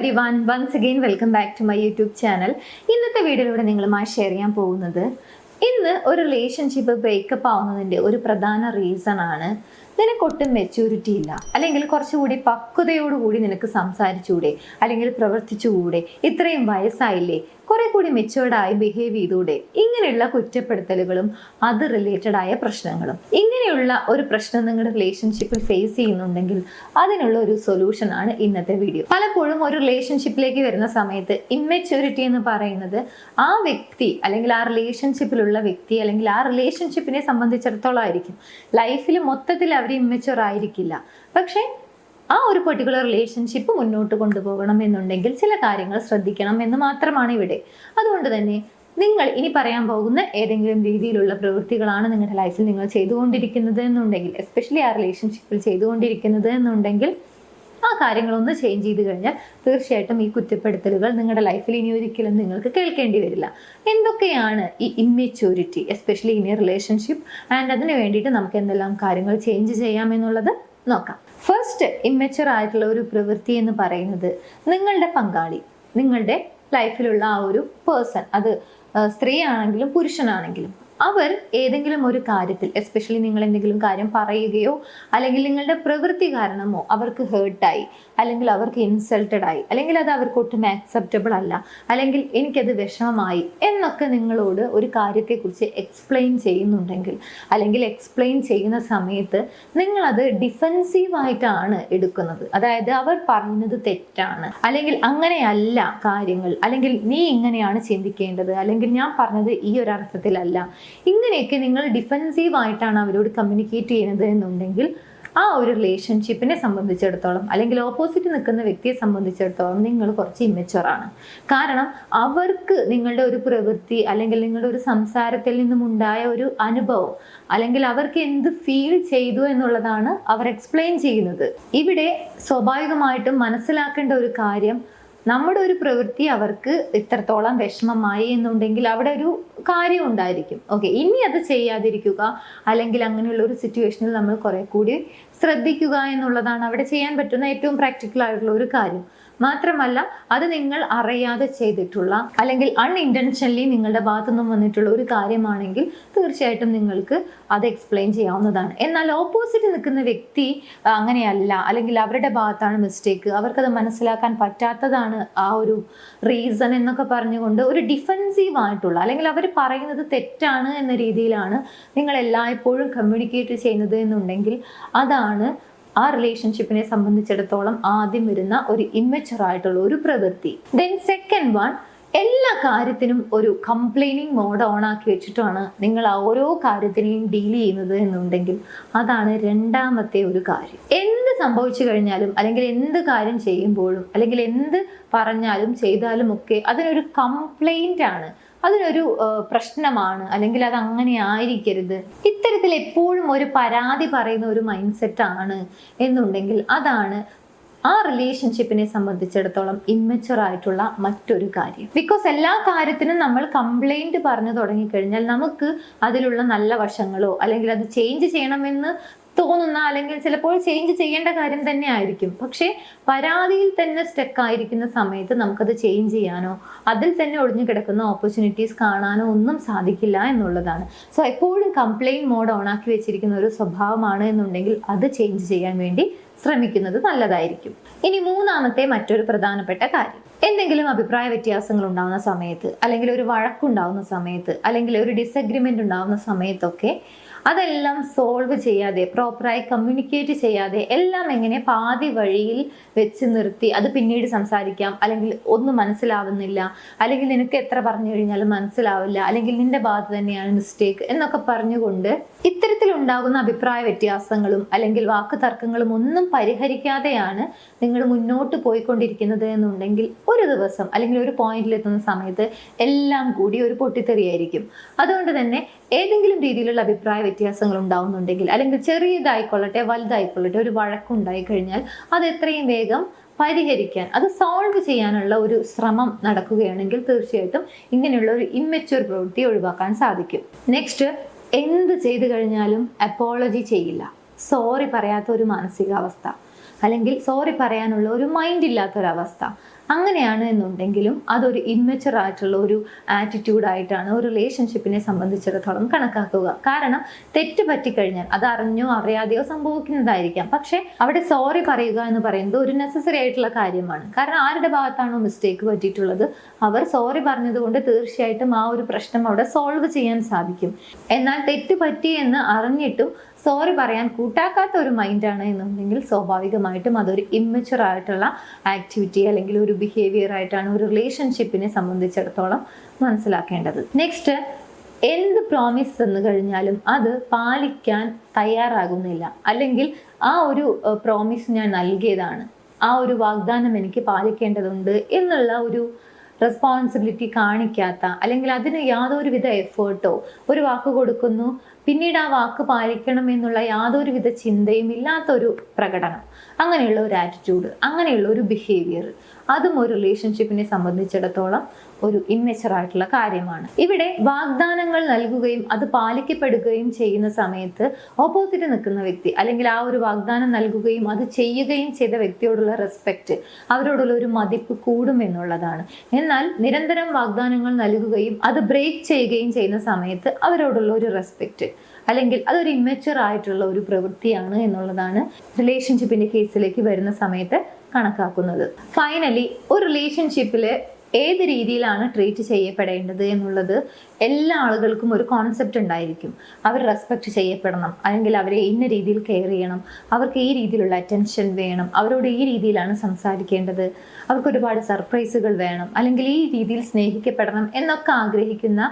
everyone, once again welcome back to my YouTube channel. ഇന്നത്തെ വീഡിയോയിലൂടെ നിങ്ങളുമായി ഷെയർ ചെയ്യാൻ പോകുന്നത് ഇന്ന് ഒരു റിലേഷൻഷിപ്പ് ബ്രേക്കപ്പ് ആവുന്നതിൻ്റെ ഒരു പ്രധാന റീസൺ ആണ് നിനക്കൊട്ടും മെച്യൂരിറ്റി ഇല്ല, അല്ലെങ്കിൽ കുറച്ചുകൂടി പക്വതയോടുകൂടി നിനക്ക് സംസാരിച്ചുകൂടെ, അല്ലെങ്കിൽ പ്രവർത്തിച്ചുകൂടെ, ഇത്രയും വയസ്സായില്ലേ, കുറെ കൂടി മെച്യൂർഡായി ബിഹേവ് ചെയ്തുകൂടെ, ഇങ്ങനെയുള്ള കുറ്റപ്പെടുത്തലുകളും അത് റിലേറ്റഡ് ആയ പ്രശ്നങ്ങളും. ഇങ്ങനെയുള്ള ഒരു പ്രശ്നം നിങ്ങളുടെ റിലേഷൻഷിപ്പിൽ ഫേസ് ചെയ്യുന്നുണ്ടെങ്കിൽ അതിനുള്ള ഒരു സൊല്യൂഷൻ ആണ് ഇന്നത്തെ വീഡിയോ. പലപ്പോഴും ഒരു റിലേഷൻഷിപ്പിലേക്ക് വരുന്ന സമയത്ത് ഇമ്മെച്യൂരിറ്റി എന്ന് പറയുന്നത് ആ വ്യക്തി അല്ലെങ്കിൽ ആ റിലേഷൻഷിപ്പിലുള്ള വ്യക്തി അല്ലെങ്കിൽ ആ റിലേഷൻഷിപ്പിനെ സംബന്ധിച്ചിടത്തോളം ആയിരിക്കും. ലൈഫിൽ മൊത്തത്തിൽ അവർ ഇമ്മെച്യൂർ ആയിരിക്കില്ല, പക്ഷെ ആ ഒരു പെർട്ടിക്കുലർ റിലേഷൻഷിപ്പ് മുന്നോട്ട് കൊണ്ടുപോകണം എന്നുണ്ടെങ്കിൽ ചില കാര്യങ്ങൾ ശ്രദ്ധിക്കണം എന്ന് മാത്രമാണ് ഇവിടെ. അതുകൊണ്ട് തന്നെ നിങ്ങൾ ഇനി പറയാൻ പോകുന്ന ഏതെങ്കിലും രീതിയിലുള്ള പ്രവൃത്തികളാണ് നിങ്ങളുടെ ലൈഫിൽ നിങ്ങൾ ചെയ്തുകൊണ്ടിരിക്കുന്നത് എന്നുണ്ടെങ്കിൽ, എസ്പെഷ്യലി ആ റിലേഷൻഷിപ്പിൽ ചെയ്തുകൊണ്ടിരിക്കുന്നത് എന്നുണ്ടെങ്കിൽ, ആ കാര്യങ്ങളൊന്ന് ചേഞ്ച് ചെയ്ത് കഴിഞ്ഞാൽ തീർച്ചയായിട്ടും ഈ കുറ്റപ്പെടുത്തലുകൾ നിങ്ങളുടെ ലൈഫിൽ ഇനി ഒരിക്കലും നിങ്ങൾക്ക് കേൾക്കേണ്ടി വരില്ല. എന്തൊക്കെയാണ് ഈ immaturity, especially in a relationship, and അതിന് വേണ്ടിയിട്ട് നമുക്ക് എന്തെല്ലാം കാര്യങ്ങൾ ചേഞ്ച് ചെയ്യാമെന്നുള്ളത് നോക്കാം. ഫസ്റ്റ്, ഇമ്മെച്യൂർ ആയിട്ടുള്ള ഒരു പ്രവൃത്തി എന്ന് പറയുന്നത് നിങ്ങളുടെ പങ്കാളി, നിങ്ങളുടെ ലൈഫിലുള്ള ആ ഒരു പേഴ്സൺ, അത് സ്ത്രീ ആണെങ്കിലും പുരുഷനാണെങ്കിലും, അവർ ഏതെങ്കിലും ഒരു കാര്യത്തിൽ, എസ്പെഷ്യലി നിങ്ങൾ എന്തെങ്കിലും കാര്യം പറയുകയോ അല്ലെങ്കിൽ നിങ്ങളുടെ പ്രവൃത്തി കാരണമോ അവർക്ക് ഹേർട്ടായി, അല്ലെങ്കിൽ അവർക്ക് ഇൻസൾട്ടഡ് ആയി, അല്ലെങ്കിൽ അത് അവർക്ക് ഒട്ടും ആക്സെപ്റ്റബിൾ അല്ല, അല്ലെങ്കിൽ എനിക്കത് വിഷമമായി എന്നൊക്കെ നിങ്ങളോട് ഒരു കാര്യത്തെക്കുറിച്ച് എക്സ്പ്ലെയിൻ ചെയ്യുന്നുണ്ടെങ്കിൽ, അല്ലെങ്കിൽ എക്സ്പ്ലെയിൻ ചെയ്യുന്ന സമയത്ത് നിങ്ങളത് ഡിഫെൻസീവായിട്ടാണ് എടുക്കുന്നത്, അതായത് അവർ പറയുന്നത് തെറ്റാണ്, അല്ലെങ്കിൽ അങ്ങനെയല്ല കാര്യങ്ങൾ, അല്ലെങ്കിൽ നീ ഇങ്ങനെയാണ് ചിന്തിക്കേണ്ടത്, അല്ലെങ്കിൽ ഞാൻ പറഞ്ഞത് ഈ ഒരു അർത്ഥത്തിലല്ല, ഇങ്ങനെയൊക്കെ നിങ്ങൾ ഡിഫെൻസീവ് ആയിട്ടാണ് അവരോട് കമ്മ്യൂണിക്കേറ്റ് ചെയ്യുന്നത് എന്നുണ്ടെങ്കിൽ ആ ഒരു റിലേഷൻഷിപ്പിനെ സംബന്ധിച്ചിടത്തോളം, അല്ലെങ്കിൽ ഓപ്പോസിറ്റ് നിൽക്കുന്ന വ്യക്തിയെ സംബന്ധിച്ചിടത്തോളം നിങ്ങൾ കുറച്ച് ഇമ്മെച്യൂർ ആണ്. കാരണം അവർക്ക് നിങ്ങളുടെ ഒരു പ്രവൃത്തി അല്ലെങ്കിൽ നിങ്ങളുടെ ഒരു സംസാരത്തിൽ നിന്നും ഉണ്ടായ ഒരു അനുഭവം, അല്ലെങ്കിൽ അവർക്ക് എന്ത് ഫീൽ ചെയ്തു എന്നുള്ളതാണ് അവർ എക്സ്പ്ലെയിൻ ചെയ്യുന്നത്. ഇവിടെ സ്വാഭാവികമായിട്ടും മനസ്സിലാക്കേണ്ട ഒരു കാര്യം, നമ്മുടെ ഒരു പ്രവൃത്തി അവർക്ക് ഇത്രത്തോളം വിഷമമായി എന്നുണ്ടെങ്കിൽ അവിടെ ഒരു കാര്യം ഉണ്ടായിരിക്കും. ഓക്കെ, ഇനി അത് ചെയ്യാതിരിക്കുക, അല്ലെങ്കിൽ അങ്ങനെയുള്ള ഒരു സിറ്റുവേഷനിൽ നമ്മൾ കുറെ കൂടി ശ്രദ്ധിക്കുക എന്നുള്ളതാണ് അവിടെ ചെയ്യാൻ പറ്റുന്ന ഏറ്റവും പ്രാക്ടിക്കൽ ആയിട്ടുള്ള ഒരു കാര്യം. മാത്രമല്ല, അത് നിങ്ങൾ അറിയാതെ ചെയ്തിട്ടുള്ള അല്ലെങ്കിൽ അൺഇൻറ്റൻഷനലി നിങ്ങളുടെ ഭാഗത്തുനിന്നും വന്നിട്ടുള്ള ഒരു കാര്യമാണെങ്കിൽ തീർച്ചയായിട്ടും നിങ്ങൾക്ക് അത് എക്സ്പ്ലെയിൻ ചെയ്യാവുന്നതാണ്. എന്നാൽ ഓപ്പോസിറ്റ് നിൽക്കുന്ന വ്യക്തി അങ്ങനെയല്ല, അല്ലെങ്കിൽ അവരുടെ ഭാഗത്താണ് മിസ്റ്റേക്ക്, അവർക്കത് മനസ്സിലാക്കാൻ പറ്റാത്തതാണ് ആ ഒരു റീസൺ എന്നൊക്കെ പറഞ്ഞുകൊണ്ട് ഒരു ഡിഫെൻസീവ് ആയിട്ടുള്ള, അല്ലെങ്കിൽ അവർ പറയുന്നത് തെറ്റാണ് എന്ന രീതിയിലാണ് നിങ്ങൾ എല്ലായ്പ്പോഴും കമ്മ്യൂണിക്കേറ്റ് ചെയ്യുന്നത് എന്നുണ്ടെങ്കിൽ അതാണ് ആ റിലേഷൻഷിപ്പിനെ സംബന്ധിച്ചിടത്തോളം ആദ്യം വരുന്ന ഒരു ഇമ്മെച്യൂർ ആയിട്ടുള്ള ഒരു പ്രവൃത്തി. ദെൻ സെക്കൻഡ് വൺ, എല്ലാ കാര്യത്തിനും ഒരു കംപ്ലൈനിങ് മോഡ് ഓൺ ആക്കി വെച്ചിട്ടാണ് നിങ്ങൾ ആ ഓരോ കാര്യത്തിനെയും ഡീൽ ചെയ്യുന്നത് എന്നുണ്ടെങ്കിൽ അതാണ് രണ്ടാമത്തെ ഒരു കാര്യം. എന്ത് സംഭവിച്ചു കഴിഞ്ഞാലും, അല്ലെങ്കിൽ എന്ത് കാര്യം ചെയ്യുമ്പോഴും, അല്ലെങ്കിൽ എന്ത് പറഞ്ഞാലും ചെയ്താലും ഒക്കെ അതിനൊരു കംപ്ലൈന്റ് ആണ്, അതിനൊരു പ്രശ്നമാണ്, അല്ലെങ്കിൽ അത് അങ്ങനെ ആയിരിക്കരുത്, ഇത്തരത്തിൽ എപ്പോഴും ഒരു പരാതി പറയുന്ന ഒരു മൈൻഡ് സെറ്റ് ആണ് എന്നുണ്ടെങ്കിൽ അതാണ് ആ റിലേഷൻഷിപ്പിനെ സംബന്ധിച്ചിടത്തോളം ഇമ്മെച്യൂർ ആയിട്ടുള്ള മറ്റൊരു കാര്യം. ബിക്കോസ് എല്ലാ കാര്യത്തിനും നമ്മൾ കംപ്ലൈന്റ് പറഞ്ഞു തുടങ്ങിക്കഴിഞ്ഞാൽ നമുക്ക് അതിലുള്ള നല്ല വശങ്ങളോ, അല്ലെങ്കിൽ അത് ചേഞ്ച് ചെയ്യണമെന്ന് തോന്നുന്ന, അല്ലെങ്കിൽ ചിലപ്പോൾ ചേഞ്ച് ചെയ്യേണ്ട കാര്യം തന്നെ ആയിരിക്കും, പക്ഷേ പരാതിയിൽ തന്നെ സ്റ്റക്ക് ആയിരിക്കുന്ന സമയത്ത് നമുക്കത് ചേഞ്ച് ചെയ്യാനോ അതിൽ തന്നെ ഒളിഞ്ഞു കിടക്കുന്ന ഓപ്പർച്യൂണിറ്റീസ് കാണാനോ ഒന്നും സാധിക്കില്ല എന്നുള്ളതാണ്. സോ എപ്പോഴും കംപ്ലൈന്റ് മോഡ് ഓൺ ആക്കി വെച്ചിരിക്കുന്ന ഒരു സ്വഭാവമാണ് എന്നുണ്ടെങ്കിൽ അത് ചേഞ്ച് ചെയ്യാൻ വേണ്ടി ശ്രമിക്കുന്നത് നല്ലതായിരിക്കും. ഇനി മൂന്നാമത്തെ മറ്റൊരു പ്രധാനപ്പെട്ട കാര്യം, എന്തെങ്കിലും അഭിപ്രായ വ്യത്യാസങ്ങൾ ഉണ്ടാകുന്ന സമയത്ത്, അല്ലെങ്കിൽ ഒരു വഴക്കുണ്ടാവുന്ന സമയത്ത്, അല്ലെങ്കിൽ ഒരു ഡിസഗ്രിമെന്റ് ഉണ്ടാവുന്ന സമയത്തൊക്കെ അതെല്ലാം സോൾവ് ചെയ്യാതെ, പ്രോപ്പറായി കമ്മ്യൂണിക്കേറ്റ് ചെയ്യാതെ, എല്ലാം എങ്ങനെ പാതി വഴിയിൽ വെച്ച് നിർത്തി അത് പിന്നീട് സംസാരിക്കാം, അല്ലെങ്കിൽ ഒന്നും മനസ്സിലാവുന്നില്ല, അല്ലെങ്കിൽ നിനക്ക് എത്ര പറഞ്ഞു കഴിഞ്ഞാലും മനസ്സിലാവില്ല, അല്ലെങ്കിൽ നിന്റെ ഭാഗത്ത് തന്നെയാണ് മിസ്റ്റേക്ക് എന്നൊക്കെ പറഞ്ഞുകൊണ്ട് ഇത്തരത്തിലുണ്ടാകുന്ന അഭിപ്രായ വ്യത്യാസങ്ങളും അല്ലെങ്കിൽ വാക്ക് തർക്കങ്ങളും ഒന്നും പരിഹരിക്കാതെയാണ് നിങ്ങൾ മുന്നോട്ട് പോയിക്കൊണ്ടിരിക്കുന്നത് എന്നുണ്ടെങ്കിൽ ഒരു ദിവസം അല്ലെങ്കിൽ ഒരു പോയിന്റിലെത്തുന്ന സമയത്ത് എല്ലാം കൂടി ഒരു പൊട്ടിത്തെറിയായിരിക്കും. അതുകൊണ്ട് തന്നെ ഏതെങ്കിലും രീതിയിലുള്ള അഭിപ്രായ വ്യത്യാസങ്ങൾ ഉണ്ടാവുന്നുണ്ടെങ്കിൽ, അല്ലെങ്കിൽ ചെറിയതായിക്കൊള്ളട്ടെ വലുതായിക്കൊള്ളട്ടെ, ഒരു വഴക്കുണ്ടായി കഴിഞ്ഞാൽ അത് എത്രയും വേഗം പരിഹരിക്കാൻ, അത് സോൾവ് ചെയ്യാനുള്ള ഒരു ശ്രമം നടക്കുകയാണെങ്കിൽ തീർച്ചയായിട്ടും ഇങ്ങനെയുള്ള ഒരു ഇമ്മെച്യൂർ പ്രവൃത്തി ഒഴിവാക്കാൻ സാധിക്കും. നെക്സ്റ്റ്, എന്ത് ചെയ്തു കഴിഞ്ഞാലും അപ്പോളജി ചെയ്യില്ല, സോറി പറയാത്ത ഒരു മാനസികാവസ്ഥ. അല്ലെങ്കിൽ സോറി പറയാനുള്ള ഒരു മൈൻഡ് ഇല്ലാത്തൊരവസ്ഥ, അങ്ങനെയാണ് എന്നുണ്ടെങ്കിലും അതൊരു ഇമ്മച്ചുവർ ആയിട്ടുള്ള ഒരു ആറ്റിറ്റ്യൂഡായിട്ടാണ് ഒരു റിലേഷൻഷിപ്പിനെ സംബന്ധിച്ചിടത്തോളം കണക്കാക്കുക. കാരണം തെറ്റ് പറ്റിക്കഴിഞ്ഞാൽ അത് അറിഞ്ഞോ അറിയാതെയോ സംഭവിക്കുന്നതായിരിക്കാം, പക്ഷെ അവിടെ സോറി പറയുക എന്ന് പറയുന്നത് ഒരു നെസസറി ആയിട്ടുള്ള കാര്യമാണ്. കാരണം ആരുടെ ഭാഗത്താണോ മിസ്റ്റേക്ക് പറ്റിയിട്ടുള്ളത് അവർ സോറി പറഞ്ഞതുകൊണ്ട് തീർച്ചയായിട്ടും ആ ഒരു പ്രശ്നം അവിടെ സോൾവ് ചെയ്യാൻ സാധിക്കും. എന്നാൽ തെറ്റ് പറ്റി എന്ന് അറിഞ്ഞിട്ടും സോറി പറയാൻ കൂട്ടാക്കാത്ത ഒരു മൈൻഡാണ് എന്നുണ്ടെങ്കിൽ സ്വാഭാവികമായിട്ടും അതൊരു ഇമ്മച്ചുവർ ആയിട്ടുള്ള ആക്ടിവിറ്റി അല്ലെങ്കിൽ ഒരു ബിഹേവിയർ ആയിട്ടാണ് ഒരു റിലേഷൻഷിപ്പിനെ സംബന്ധിച്ചിടത്തോളം മനസ്സിലാക്കേണ്ടത്. നെക്സ്റ്റ്, എന്ത് പ്രോമിസ് തന്നു കഴിഞ്ഞാലും അത് പാലിക്കാൻ തയ്യാറാകുന്നില്ല, അല്ലെങ്കിൽ ആ ഒരു പ്രോമിസ് ഞാൻ നൽകിയതാണ്, ആ ഒരു വാഗ്ദാനം എനിക്ക് പാലിക്കേണ്ടതുണ്ട് എന്നുള്ള ഒരു റെസ്പോൺസിബിലിറ്റി കാണിക്കാത്ത, അല്ലെങ്കിൽ അതിന് യാതൊരുവിധ എഫേർട്ടോ, ഒരു വാക്ക് കൊടുക്കുന്നു പിന്നീട് ആ വാക്ക് പാലിക്കണം എന്നുള്ള യാതൊരുവിധ ചിന്തയും ഇല്ലാത്ത ഒരു പ്രകടനം, അങ്ങനെയുള്ള ഒരു ആറ്റിറ്റ്യൂഡ്, അങ്ങനെയുള്ള ഒരു ബിഹേവിയർ, അതും ഒരു റിലേഷൻഷിപ്പിനെ സംബന്ധിച്ചിടത്തോളം ഒരു ഇമ്മച്ചുവർ ആയിട്ടുള്ള കാര്യമാണ്. ഇവിടെ വാഗ്ദാനങ്ങൾ നൽകുകയും അത് പാലിക്കപ്പെടുകയും ചെയ്യുന്ന സമയത്ത് ഓപ്പോസിറ്റ് നിൽക്കുന്ന വ്യക്തി, അല്ലെങ്കിൽ ആ ഒരു വാഗ്ദാനം നൽകുകയും അത് ചെയ്യുകയും ചെയ്ത വ്യക്തിയോടുള്ള റെസ്പെക്റ്റ്, അവരോടുള്ള ഒരു മതിപ്പ് കൂടും എന്നുള്ളതാണ്. എന്നാൽ നിരന്തരം വാഗ്ദാനങ്ങൾ നൽകുകയും അത് ബ്രേക്ക് ചെയ്യുകയും ചെയ്യുന്ന സമയത്ത് അവരോടുള്ള ഒരു റെസ്പെക്റ്റ്, അല്ലെങ്കിൽ അതൊരു ഇമ്മച്ചുവർ ആയിട്ടുള്ള ഒരു പ്രവൃത്തിയാണ് എന്നുള്ളതാണ് റിലേഷൻഷിപ്പിന്റെ കേസിലേക്ക് വരുന്ന സമയത്ത് കണക്കാക്കുന്നത്. ഫൈനലി, ഒരു റിലേഷൻഷിപ്പില് ഏത് രീതിയിലാണ് ട്രീറ്റ് ചെയ്യപ്പെടേണ്ടത് എന്നുള്ളത് എല്ലാ ആളുകൾക്കും ഒരു കോൺസെപ്റ്റ് ഉണ്ടായിരിക്കും. അവർ റെസ്പെക്റ്റ് ചെയ്യപ്പെടണം, അല്ലെങ്കിൽ അവരെ ഇന്ന രീതിയിൽ കെയർ ചെയ്യണം, അവർക്ക് ഈ രീതിയിലുള്ള അറ്റൻഷൻ വേണം, അവരോട് ഈ രീതിയിലാണ് സംസാരിക്കേണ്ടത്, അവർക്ക് ഒരുപാട് സർപ്രൈസുകൾ വേണം, അല്ലെങ്കിൽ ഈ രീതിയിൽ സ്നേഹിക്കപ്പെടണം എന്നൊക്കെ ആഗ്രഹിക്കുന്ന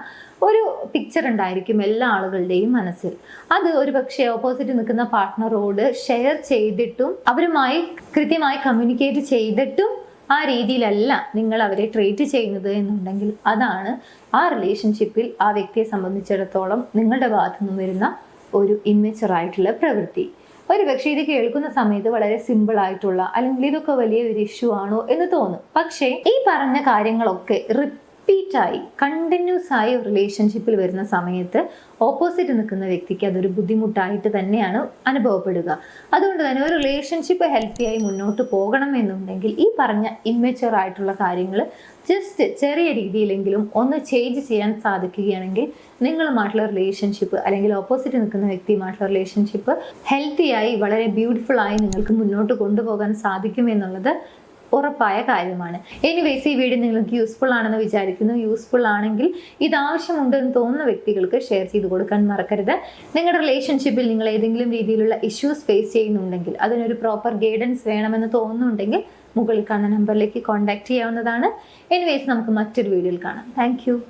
ഒരു പിക്ചർ ഉണ്ടായിരിക്കും എല്ലാ ആളുകളുടെയും മനസ്സിൽ. അത് ഒരു പക്ഷേ ഓപ്പോസിറ്റ് നിൽക്കുന്ന പാർട്ട്ണറോട് ഷെയർ ചെയ്തിട്ടും അവരുമായി കൃത്യമായി കമ്മ്യൂണിക്കേറ്റ് ചെയ്തിട്ടും ആ രീതിയിലല്ല നിങ്ങൾ അവരെ ട്രീറ്റ് ചെയ്യുന്നത് എന്നുണ്ടെങ്കിൽ അതാണ് ആ റിലേഷൻഷിപ്പിൽ ആ വ്യക്തിയെ സംബന്ധിച്ചിടത്തോളം നിങ്ങളുടെ ഭാഗത്തു നിന്നും വരുന്ന ഒരു ഇമ്മച്ചുവർ ആയിട്ടുള്ള പ്രവൃത്തി. ഒരു പക്ഷേ ഇത് കേൾക്കുന്ന സമയത്ത് വളരെ സിമ്പിൾ ആയിട്ടുള്ള, അല്ലെങ്കിൽ ഇതൊക്കെ വലിയ ഒരു ഇഷ്യൂ ആണോ എന്ന് തോന്നും. പക്ഷേ ഈ പറഞ്ഞ കാര്യങ്ങളൊക്കെ റിപ്പീറ്റായി കണ്ടിന്യൂസ് ആയി റിലേഷൻഷിപ്പിൽ വരുന്ന സമയത്ത് ഓപ്പോസിറ്റ് നിൽക്കുന്ന വ്യക്തിക്ക് അതൊരു ബുദ്ധിമുട്ടായിട്ട് തന്നെയാണ് അനുഭവപ്പെടുക. അതുകൊണ്ട് തന്നെ ഒരു റിലേഷൻഷിപ്പ് ഹെൽത്തിയായി മുന്നോട്ട് പോകണം എന്നുണ്ടെങ്കിൽ ഈ പറഞ്ഞ ഇമ്മച്ചുവർ ആയിട്ടുള്ള കാര്യങ്ങൾ ജസ്റ്റ് ചെറിയ രീതിയിലെങ്കിലും ഒന്ന് ചേഞ്ച് ചെയ്യാൻ സാധിക്കുകയാണെങ്കിൽ നിങ്ങളുമായിട്ടുള്ള റിലേഷൻഷിപ്പ്, അല്ലെങ്കിൽ ഓപ്പോസിറ്റ് നിൽക്കുന്ന വ്യക്തിയുമായിട്ടുള്ള റിലേഷൻഷിപ്പ് ഹെൽത്തിയായി വളരെ ബ്യൂട്ടിഫുൾ ആയി നിങ്ങൾക്ക് മുന്നോട്ട് കൊണ്ടുപോകാൻ സാധിക്കും എന്നുള്ളത് ഉറപ്പായ കാര്യമാണ്. എനിവേസ്, ഈ വീഡിയോ നിങ്ങൾക്ക് യൂസ്ഫുൾ ആണെന്ന് വിചാരിക്കുന്നു. യൂസ്ഫുൾ ആണെങ്കിൽ ഇത് ആവശ്യമുണ്ടെന്ന് തോന്നുന്ന വ്യക്തികൾക്ക് ഷെയർ ചെയ്ത് കൊടുക്കാൻ മറക്കരുത്. നിങ്ങളുടെ റിലേഷൻഷിപ്പിൽ നിങ്ങൾ ഏതെങ്കിലും രീതിയിലുള്ള ഇഷ്യൂസ് ഫേസ് ചെയ്യുന്നുണ്ടെങ്കിൽ, അതിനൊരു പ്രോപ്പർ ഗൈഡൻസ് വേണമെന്ന് തോന്നുന്നുണ്ടെങ്കിൽ മുകളിൽ കാണുന്ന നമ്പറിലേക്ക് കോൺടാക്ട് ചെയ്യാവുന്നതാണ്. എനിവേസ്, നമുക്ക് മറ്റൊരു വീഡിയോയിൽ കാണാം. താങ്ക്